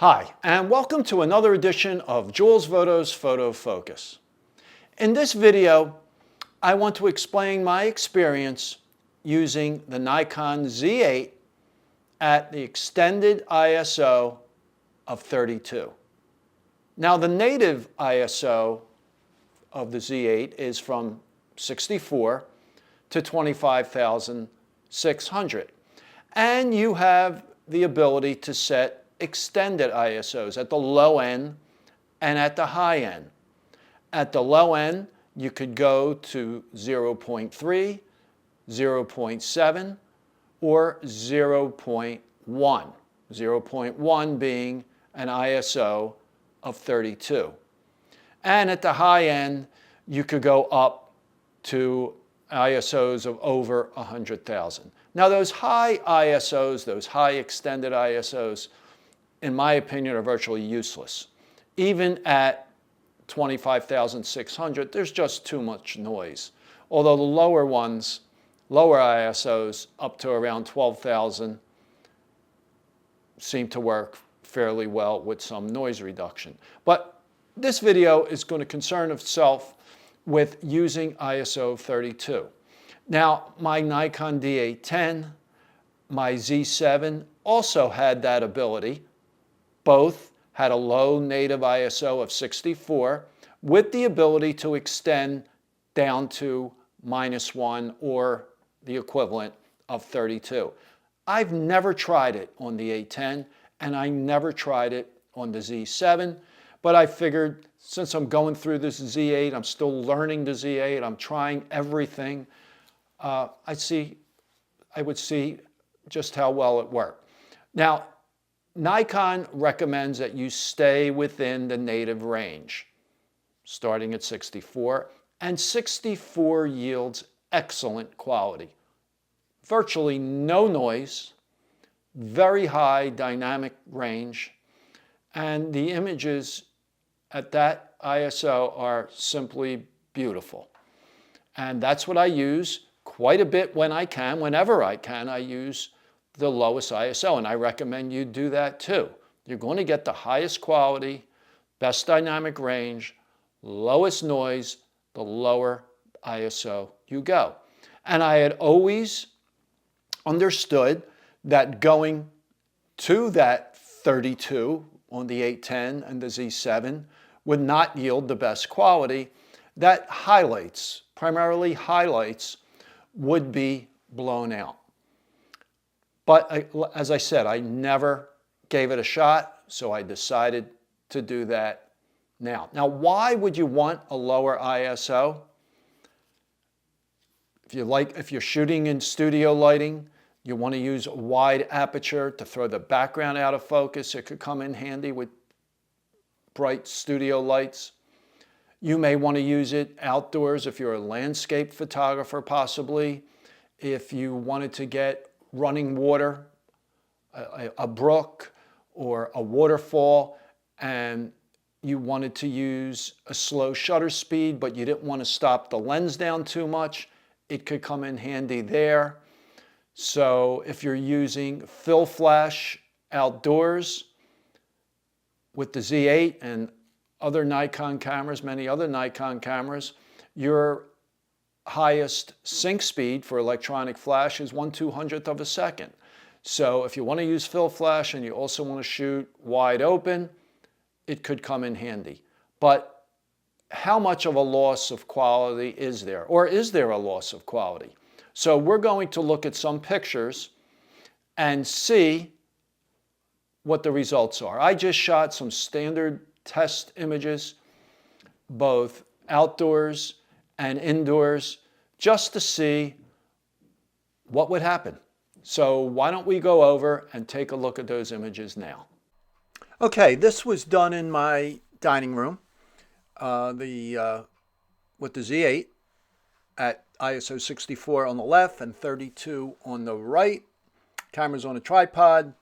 Hi, and welcome to another edition of Jules Voto's Photo Focus. In this video, I want to explain my experience using the Nikon Z8 at the extended ISO of 32. Now, the native ISO of the Z8 is from 64 to 25,600, and you have the ability to set extended ISOs at the low end and at the high end. At the low end, you could go to 0.3, 0.7, or 0.1. 0.1 being an ISO of 32. And at the high end, you could go up to ISOs of over 100,000. Now those high ISOs, those high extended ISOs, in my opinion, are virtually useless. Even at 25,600, there's just too much noise. Although the lower ones, lower ISOs up to around 12,000 seem to work fairly well with some noise reduction. But this video is going to concern itself with using ISO 32. Now, my Nikon D810, my Z7 also had that ability. Both had a low native ISO of 64 with the ability to extend down to -1 or the equivalent of 32. I've never tried it on the A10 and I never tried it on the Z7, but I figured since I'm going through this Z8, I'm still learning the Z8, I'm trying everything, I would see just how well it worked. Now, Nikon recommends that you stay within the native range, starting at 64, and 64 yields excellent quality. Virtually no noise, very high dynamic range, and the images at that ISO are simply beautiful. And that's what I use quite a bit when I can. Whenever I can, I use the lowest ISO, and I recommend you do that too. You're going to get the highest quality, best dynamic range, lowest noise, the lower ISO you go. And I had always understood that going to that 32 on the 810 and the Z7 would not yield the best quality. That highlights, primarily highlights, would be blown out. But as I said, I never gave it a shot, so I decided to do that now. Now, why would you want a lower ISO? If you're shooting in studio lighting, you want to use a wide aperture to throw the background out of focus. It could come in handy with bright studio lights. You may want to use it outdoors if you're a landscape photographer, possibly. If you wanted to get running water, a brook or a waterfall, and you wanted to use a slow shutter speed, but you didn't want to stop the lens down too much, it could come in handy there. So if you're using fill flash outdoors with the Z8 and other Nikon cameras, many other Nikon cameras, your highest sync speed for electronic flash is 1/200th of a second. So if you want to use fill flash and you also want to shoot wide open, it could come in handy. But how much of a loss of quality is there? Or is there a loss of quality? So we're going to look at some pictures and see what the results are. I just shot some standard test images, both outdoors and indoors, just to see what would happen. So why don't we go over and take a look at those images now. Okay, this was done in my dining room with the Z8 at ISO 64 on the left and 32 on the right. Camera's on a tripod.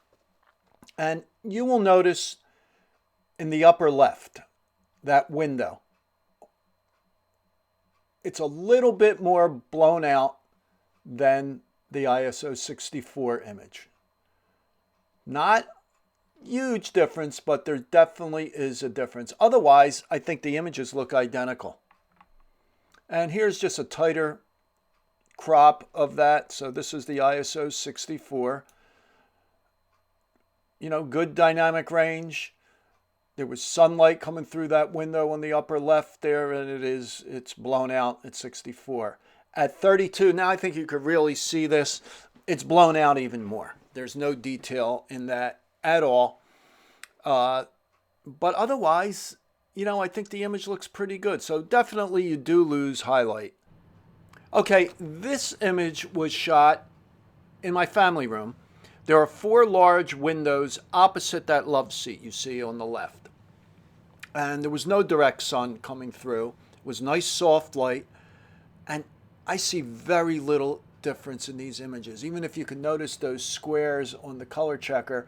And you will notice in the upper left, that window, it's a little bit more blown out than the ISO 64 image. Not huge difference, but there definitely is a difference. Otherwise, I think the images look identical. And here's just a tighter crop of that. So this is the ISO 64. You know, good dynamic range. There was sunlight coming through that window on the upper left there, and it's blown out at 64. At 32, now I think you could really see this. It's blown out even more. There's no detail in that at all. But otherwise, you know, I think the image looks pretty good. So definitely you do lose highlight. Okay, this image was shot in my family room. There are 4 large windows opposite that love seat you see on the left. And there was no direct sun coming through. It was nice soft light. And I see very little difference in these images. Even if you can notice those squares on the color checker,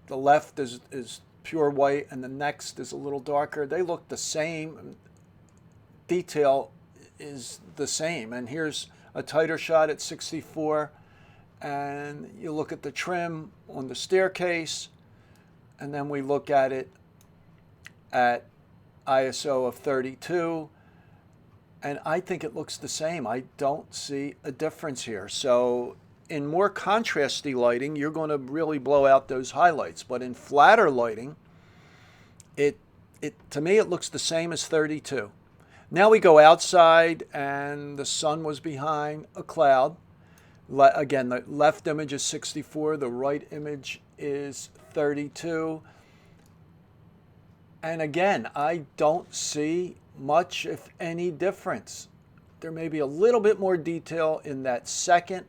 the left is pure white and the next is a little darker. They look the same. Detail is the same. And here's a tighter shot at 64. And you look at the trim on the staircase. And then we look at it at ISO of 32. And I think it looks the same. I don't see a difference here. So in more contrasty lighting, you're going to really blow out those highlights. But in flatter lighting, to me, it looks the same as 32. Now we go outside and the sun was behind a cloud. Again, the left image is 64. The right image is 32. And again, I don't see much, if any, difference. There may be a little bit more detail in that second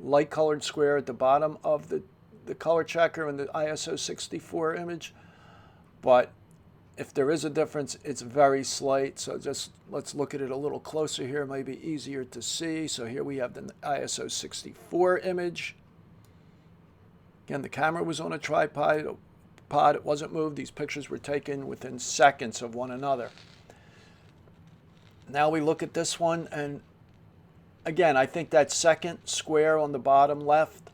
light colored square at the bottom of the color checker in the ISO 64 image. But if there is a difference, it's very slight. So just let's look at it a little closer here. It might be easier to see. So here we have the ISO 64 image. Again, the camera was on a tripod. It wasn't moved. These pictures were taken within seconds of one another. Now we look at this one, and again, I think that second square on the bottom left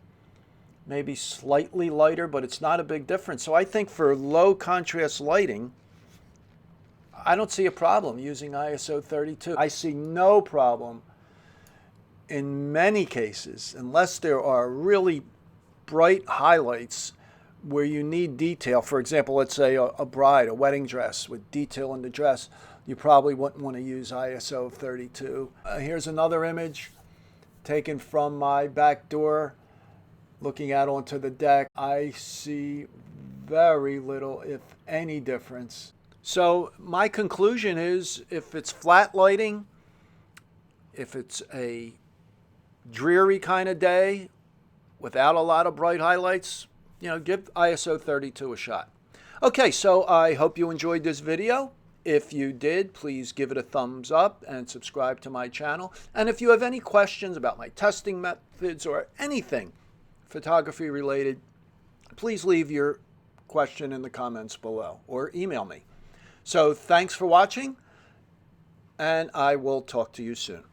may be slightly lighter, but it's not a big difference. So I think for low contrast lighting, I don't see a problem using ISO 32. I see no problem in many cases, unless there are really bright highlights where you need detail. For example, let's say a bride, a wedding dress with detail in the dress, you probably wouldn't want to use ISO 32. Here's another image taken from my back door, looking out onto the deck. I see very little, if any, difference. So my conclusion is, if it's flat lighting, if it's a dreary kind of day without a lot of bright highlights, you know, give ISO 32 a shot. Okay, so I hope you enjoyed this video. If you did, please give it a thumbs up and subscribe to my channel. And if you have any questions about my testing methods or anything photography related, please leave your question in the comments below or email me. So thanks for watching, and I will talk to you soon.